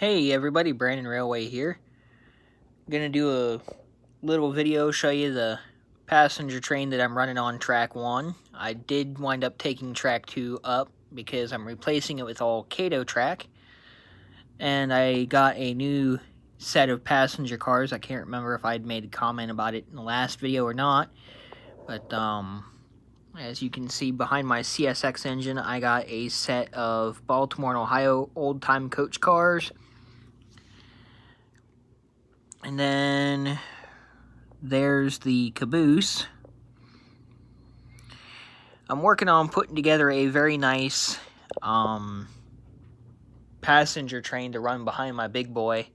Hey everybody, Brandon Railway here. I'm gonna do a little video, show you the passenger train that I'm running on track 1. I did wind up taking track 2 up because I'm replacing it with all Kato track. And I got a new set of passenger cars. I can't remember if I'd made a comment about it in the last video or not. But as you can see behind my CSX engine, I got a set of Baltimore and Ohio old-time coach cars. And then there's the caboose. I'm working on putting together a very nice passenger train to run behind my big boy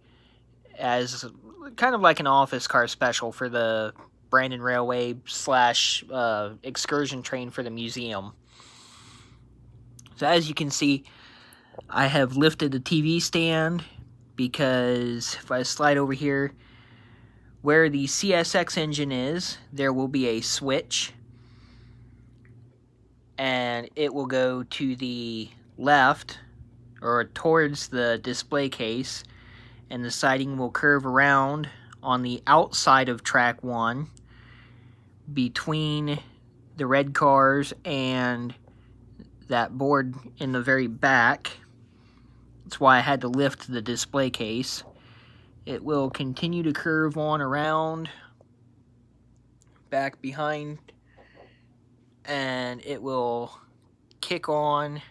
as kind of like an office car special for the Brandon Railway / excursion train for the museum. So as you can see, I have lifted the TV stand because if I slide over here, where the CSX engine is, there will be a switch, and it will go to the left or towards the display case, and the siding will curve around on the outside of track 1 between the red cars and that board in the very back. That's why I had to lift the display case. It will continue to curve on around back behind, and it will kick on.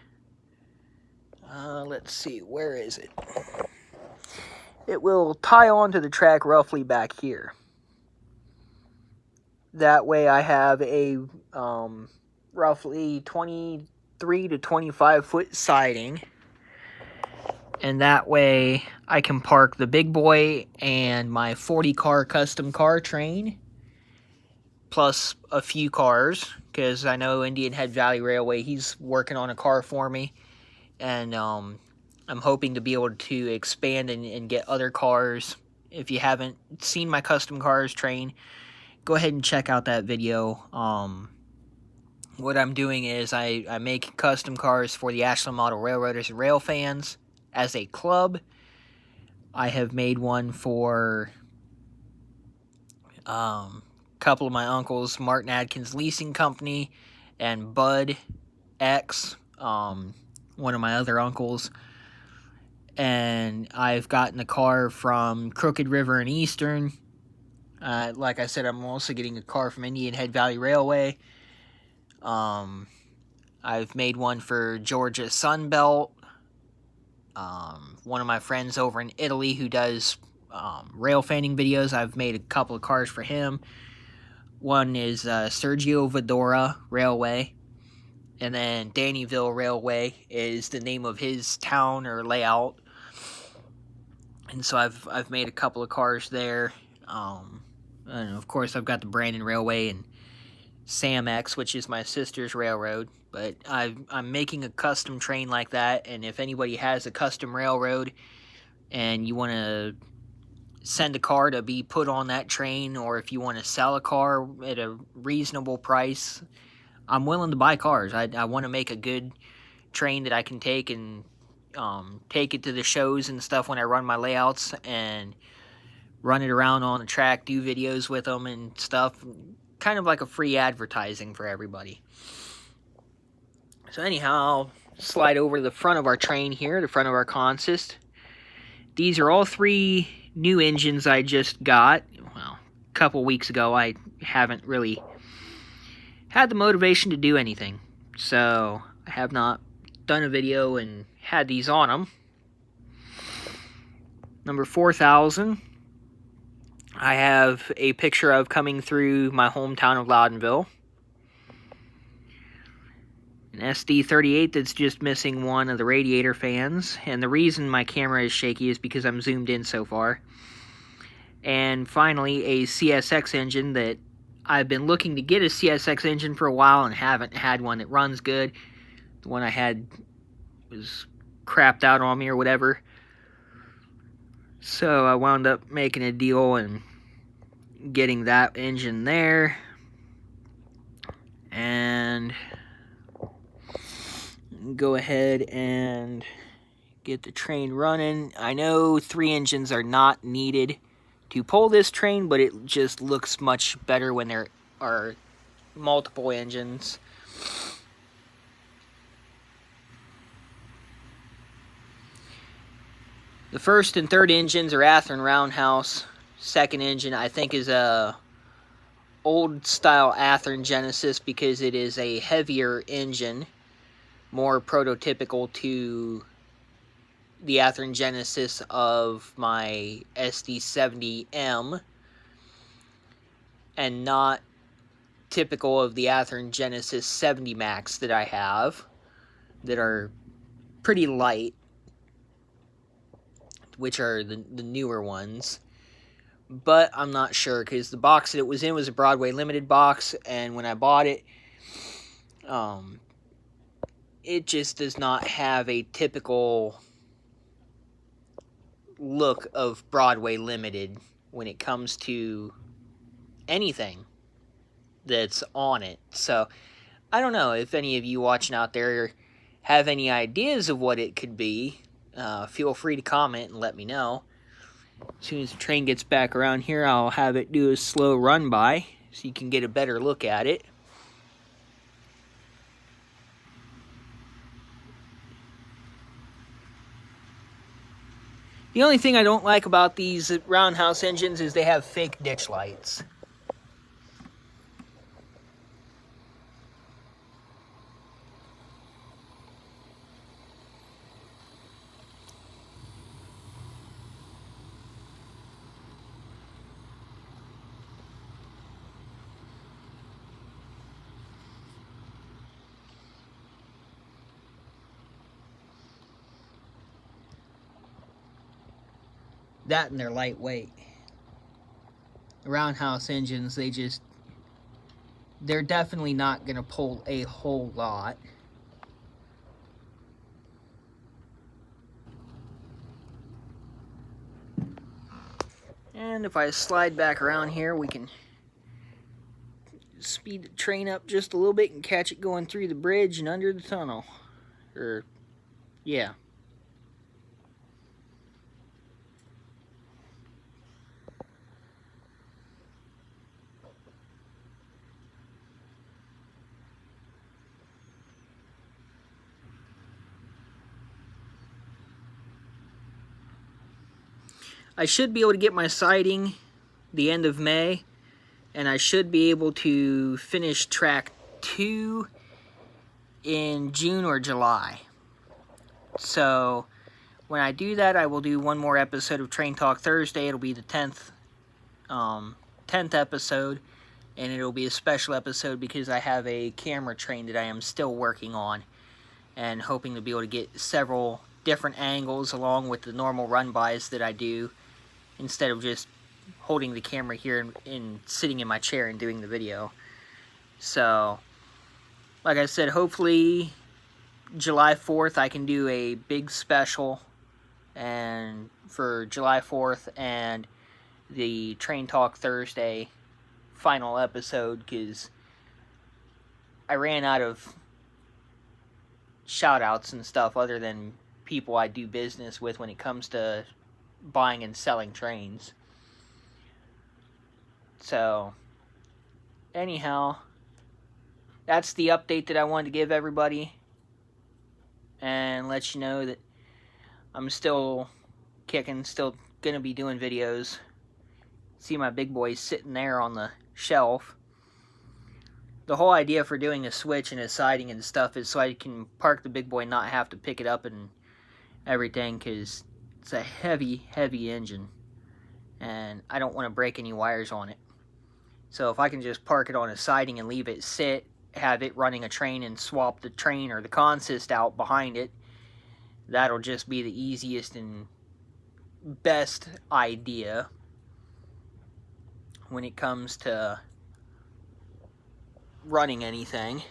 Let's see, where is it? It will tie onto the track roughly back here. That way I have a roughly 23 to 25 foot siding. And that way I can park the big boy and my 40 car custom car train, plus a few cars, because I know Indian Head Valley Railway, he's working on a car for me. And I'm hoping to be able to expand and get other cars. If you haven't seen my custom cars train, go ahead and check out that video. What I'm doing is I make custom cars for the Ashland Model Railroaders and Rail Fans as a club. I have made one for a couple of my uncles, Martin Adkins Leasing Company and Bud X, one of my other uncles. And I've gotten a car from Crooked River and Eastern. Like I said, I'm also getting a car from Indian Head Valley Railway. I've made one for Georgia Sunbelt. One of my friends over in Italy who does rail fanning videos, I've made a couple of cars for him. One is Sergio Vadora Railway. And then Dannyville Railway is the name of his town or layout. And so I've made a couple of cars there. And of course, I've got the Brandon Railway and Sam X, which is my sister's railroad. But I'm making a custom train like that. And if anybody has a custom railroad and you want to send a car to be put on that train, or if you want to sell a car at a reasonable price, I'm willing to buy cars. I want to make a good train that I can take and take it to the shows and stuff when I run my layouts and run it around on the track, do videos with them and stuff. Kind of like a free advertising for everybody. So anyhow, I'll slide over to the front of our train here, the front of our consist. These are all 3 new engines I just got. Well, a couple weeks ago. I haven't really had the motivation to do anything, so I have not done a video and had these on them. Number 4000, I have a picture of coming through my hometown of Loudonville. An SD38 that's just missing one of the radiator fans, and the reason my camera is shaky is because I'm zoomed in so far. And finally, a CSX engine that I've been looking to get a CSX engine for a while and haven't had one that runs good. The one I had was crapped out on me or whatever. So I wound up making a deal and getting that engine there. And go ahead and get the train running. I know 3 engines are not needed to pull this train, but it just looks much better when there are multiple engines. The first and third engines are Athearn Roundhouse. Second engine, I think, is a old style Athearn Genesis because it is a heavier engine, more prototypical to the Athearn Genesis of my SD70M, and not typical of the Athearn Genesis 70 Max that I have, that are pretty light, which are the newer ones. But I'm not sure, because the box that it was in was a Broadway Limited box, and when I bought it, it just does not have a typical look of Broadway Limited when it comes to anything that's on it. So I don't know if any of you watching out there have any ideas of what it could be. Feel free to comment and let me know. As soon as the train gets back around here, I'll have it do a slow run by so you can get a better look at it. The only thing I don't like about these roundhouse engines is they have fake ditch lights. That and they're lightweight. The roundhouse engines, they're definitely not going to pull a whole lot. And if I slide back around here, we can speed the train up just a little bit and catch it going through the bridge and under the tunnel. Yeah. I should be able to get my siding the end of May, and I should be able to finish track 2 in June or July. So when I do that, I will do one more episode of Train Talk Thursday. It'll be the 10th episode, and it'll be a special episode because I have a camera train that I am still working on and hoping to be able to get several different angles along with the normal run-bys that I do, instead of just holding the camera here and sitting in my chair and doing the video. So, like I said, hopefully July 4th I can do a big special and for July 4th and the Train Talk Thursday final episode, because I ran out of shout outs and stuff other than people I do business with when it comes to buying and selling trains. So anyhow, that's the update that I wanted to give everybody, and let you know that I'm still kicking, still gonna be doing videos. See my big boy sitting there on the shelf. The whole idea for doing a switch and a siding and stuff is so I can park the big boy and not have to pick it up and everything, because it's a heavy engine and I don't want to break any wires on it. So if I can just park it on a siding and leave it sit, have it running a train, and swap the train or the consist out behind it, that'll just be the easiest and best idea when it comes to running anything.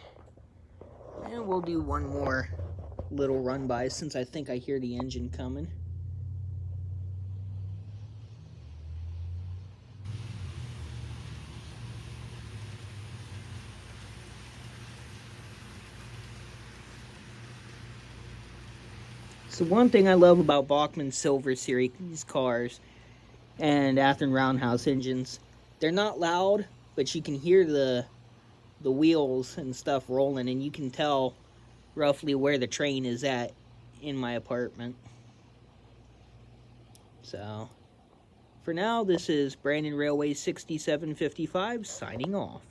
And we'll do one more little run by since I think I hear the engine coming. So one thing I love about Bachmann Silver Series cars and Athearn Roundhouse engines, they're not loud, but you can hear the wheels and stuff rolling, and you can tell roughly where the train is at in my apartment. So, for now, this is Brandon Railway 6755 signing off.